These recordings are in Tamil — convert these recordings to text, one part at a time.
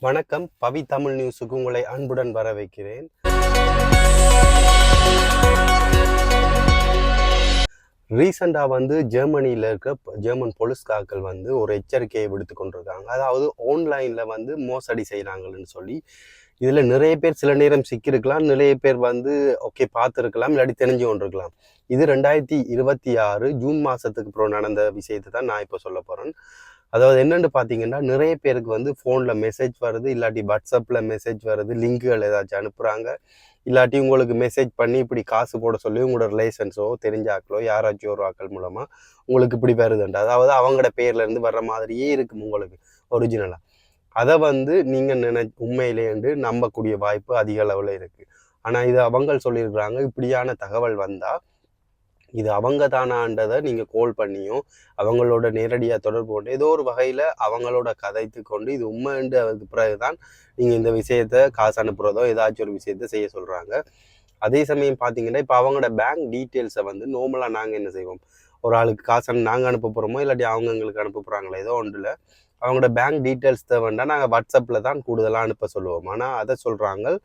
வணக்கம். பவி தமிழ் நியூஸுக்கு உங்களை அன்புடன் வரவேற்கிறேன். ரீசெண்டா ஜெர்மனியில இருக்க ஜெர்மன் போலீஸ்கார்கள் ஒரு எச்சரிக்கையை விடுத்து கொண்டிருக்காங்க. அதாவது ஆன்லைன்ல மோசடி செய்கிறாங்கன்னு சொல்லி. இதுல நிறைய பேர் சில நேரம் சிக்கியிருக்கலாம், நிறைய பேர் ஓகே பார்த்துருக்கலாம், இல்லாட்டி தெரிஞ்சு கொண்டிருக்கலாம். இது 2026 ஜூன் மாசத்துக்கு அப்புறம் நடந்த விஷயத்தை தான் நான் இப்போ சொல்ல போறேன். அதாவது என்னென்னு பார்த்தீங்கன்னா, நிறைய பேருக்கு ஃபோனில் மெசேஜ் வருது, இல்லாட்டி வாட்ஸ்அப்பில் மெசேஜ் வருது, லிங்குகள் ஏதாச்சும் அனுப்புகிறாங்க, இல்லாட்டி உங்களுக்கு மெசேஜ் பண்ணி இப்படி காசு போட சொல்லி உங்களோட ரிலேஷன்ஸோ தெரிஞ்ச ஆக்களோ யாராச்சும் ஒரு ஆக்கள் மூலமாக உங்களுக்கு இப்படி வருதுண்டு. அதாவது அவங்களோட பேர்லேருந்து வர்ற மாதிரியே இருக்கும் உங்களுக்கு ஒரிஜினலாக. அதை நீங்கள் உண்மையிலேண்டு நம்பக்கூடிய வாய்ப்பு அதிக அளவில் இருக்குது. ஆனால் இது அவங்க சொல்லியிருக்கிறாங்க, இப்படியான தகவல் வந்தால் இது அவங்க தானான்றதை நீங்கள் கால் பண்ணியும் அவங்களோட நேரடியாக தொடர்பு கொண்டு ஏதோ ஒரு வகையில் அவங்களோட கதைத்து கொண்டு இது உண்மைன்ற பிறகுதான் நீங்கள் இந்த விஷயத்த காசு அனுப்புகிறதோ ஏதாச்சும் ஒரு விஷயத்த செய்ய சொல்கிறாங்க. அதே சமயம் பார்த்தீங்கன்னா இப்போ அவங்களோட பேங்க் டீட்டெயில்ஸை நார்மலாக நாங்கள் என்ன செய்வோம், ஒரு ஆளுக்கு காசு நாங்கள் அனுப்ப போகிறோமோ இல்லாட்டி அவங்க எங்களுக்கு அனுப்ப போகிறாங்களோ ஏதோ ஒன்றில் அவங்களோட பேங்க் டீட்டெயில்ஸ் தேவைன்னா நாங்கள் வாட்ஸ்அப்பில் தான் கூடுதலாக அனுப்ப சொல்லுவோம். ஆனால் அதை சொல்கிறாங்க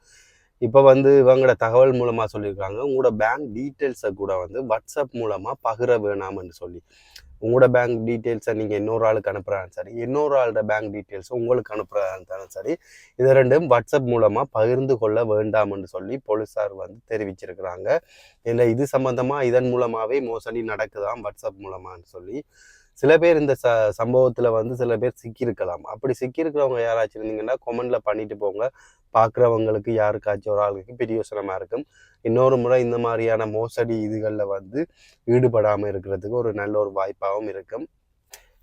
இப்போ இவங்களோட தகவல் மூலமாக சொல்லியிருக்காங்க, உங்களோட பேங்க் டீட்டெயில்ஸை கூட வாட்ஸ்அப் மூலமாக பகிர வேணாம்னு சொல்லி. உங்களோட பேங்க் டீட்டெயில்ஸை நீங்கள் இன்னொரு ஆளுக்கு அனுப்புகிறாங்க சரி, இன்னொரு ஆளோட பேங்க் டீட்டெயில்ஸை உங்களுக்கு அனுப்புகிறாங்க சரி, இதை ரெண்டும் வாட்ஸ்அப் மூலமாக பகிர்ந்து கொள்ள வேண்டாம்னு சொல்லி போலீஸார் தெரிவிச்சிருக்கிறாங்க. இல்லை இது சம்மந்தமாக இதன் மூலமாகவே மோசடி நடக்குதாம் வாட்ஸ்அப் மூலமானு சொல்லி. சில பேர் இந்த சம்பவத்தில் சில பேர் சிக்கியிருக்கலாம். அப்படி சிக்கியிருக்கிறவங்க யாராச்சும் இருந்தீங்கன்னா கொமெண்ட்ல பண்ணிட்டு போங்க. பார்க்குறவங்களுக்கு யாருக்காச்சும் ஒரு ஆளுக்கு பிரியோசனமாக இருக்கும். இன்னொரு முறை இந்த மாதிரியான மோசடி இதுகளில் ஈடுபடாமல் இருக்கிறதுக்கு ஒரு நல்ல ஒரு வாய்ப்பாகவும் இருக்கும்.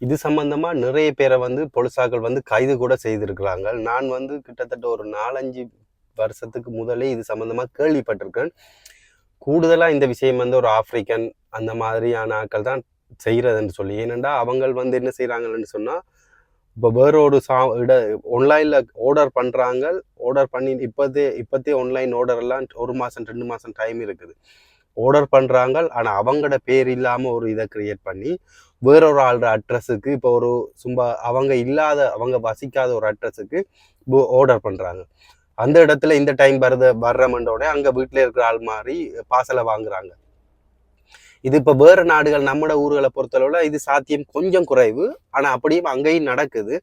இது சம்பந்தமாக நிறைய பேரை போலீஸாக்கள் கைது கூட செய்திருக்கிறாங்க. நான் கிட்டத்தட்ட ஒரு 4-5 வருஷத்துக்கு முதலே இது சம்பந்தமாக கேள்விப்பட்டிருக்கேன். கூடுதலாக இந்த விஷயம் ஒரு ஆப்பிரிக்கன் அந்த மாதிரியான ஆட்கள் தான் செய்கிறதுன்னு சொல்லி. ஏனெண்டா அவங்க என்ன செய்கிறாங்கன்னு சொன்னால், இப்போ வேற ஒரு ஆன்லைனில் ஆர்டர் பண்ணுறாங்க. ஆர்டர் பண்ணி இப்போதே ஆன்லைன் ஆர்டர் எல்லாம் 1 மாதம் 2 மாதம் டைம் இருக்குது. ஆர்டர் பண்ணுறாங்க. ஆனால் அவங்களோட பேர் இல்லாமல் ஒரு இதை கிரியேட் பண்ணி வேறொரு ஆளோட அட்ரஸுக்கு இப்போ ஒரு அவங்க வசிக்காத ஒரு அட்ரஸுக்கு ஆர்டர் பண்ணுறாங்க. அந்த இடத்துல இந்த டைம் வர்றமன்றோட அங்கே வீட்டில் இருக்கிற ஆள் மாதிரி பார்சலை வாங்குறாங்க. இது இப்போ வேறு நாடுகள் நம்மளோட ஊர்களை பொறுத்தளவில் இது சாத்தியம் கொஞ்சம் குறைவு. ஆனால் அப்படியும் அங்கேயும் நடக்குது.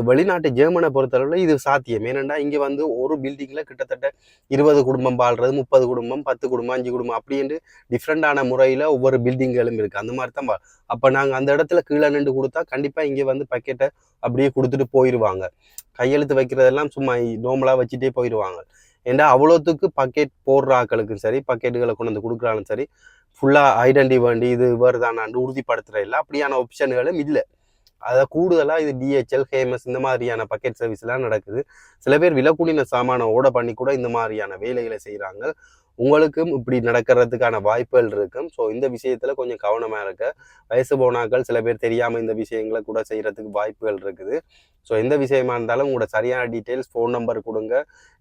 வெளிநாட்டு ஜெர்மனை பொறுத்தளவில் இது சாத்தியம். ஏனெண்டா இங்கே ஒரு பில்டிங்கில் கிட்டத்தட்ட 20 குடும்பம் வாழ்றது, 30 குடும்பம், 10 குடும்பம், 5 குடும்பம் அப்படின்ட்டு டிஃப்ரெண்டான முறையில் ஒவ்வொரு பில்டிங்களும் இருக்குது. அந்த மாதிரி தான் அப்போ நாங்கள் அந்த இடத்துல கீழே நின்று கொடுத்தா கண்டிப்பாக இங்கே பக்கெட்டை அப்படியே கொடுத்துட்டு போயிடுவாங்க. கையெழுத்து வைக்கிறதெல்லாம் சும்மா நார்மலாக வச்சுட்டே போயிடுவாங்க. ஏன்னா அவ்வளோத்துக்கு பக்கெட் போடுற ஆக்களுக்கும் சரி, பக்கெட்டுகளை கொண்டு வந்து கொடுக்குறாலும் சரி, ஃபுல்லாக ஐடென்டி வேண்டி இது வருதானான்னு உறுதிப்படுத்துகிற இல்லை அப்படியான ஆப்ஷன்களும் இல்லை. அதை கூடுதலாக இது DHL, ஹேமஸ் இந்த மாதிரியான பக்கெட் சர்வீஸ்லாம் நடக்குது. சில பேர் விலை கூடின சாமானை ஓட பண்ணி கூட இந்த மாதிரியான வேலைகளை செய்கிறாங்க. உங்களுக்கும் இப்படி நடக்கிறதுக்கான வாய்ப்புகள் இருக்கும். ஸோ இந்த விஷயத்தில் கொஞ்சம் கவனமாக இருக்க. வயசு போனாக்கள் சில பேர் தெரியாமல் இந்த விஷயங்களை கூட செய்கிறதுக்கு வாய்ப்புகள் இருக்குது. ஸோ எந்த விஷயமா இருந்தாலும் உங்களோட சரியான டீட்டெயில்ஸ், ஃபோன் நம்பர் கொடுங்க.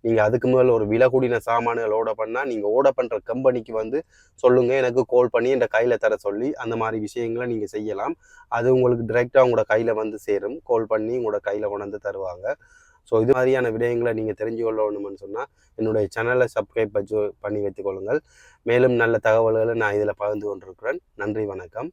நீங்கள் அதுக்கு முதல் ஒரு விலை கூடின சாமான்கள் ஓட பண்ணால் நீங்கள் ஓட பண்ணுற கம்பெனிக்கு சொல்லுங்கள், எனக்கு கால் பண்ணி என் கையில் தர சொல்லி அந்த மாதிரி விஷயங்களை நீங்கள் செய்யலாம். அது உங்களுக்கு டிரெக்டாக உங்களோட கையில் சேரும். கால் பண்ணி உங்களோட கையில் கொண்டு தருவாங்க. ஸோ இது மாதிரியான விடயங்களை நீங்கள் தெரிஞ்சு கொள்ளணும்னு சொன்னால் என்னுடைய சேனலை சப்ஸ்கிரைப் பண்ணி வைத்துக் கொள்ளுங்கள். மேலும் நல்ல தகவல்களை நான் இதில் பகிர்ந்து கொண்டிருக்கிறேன். நன்றி, வணக்கம்.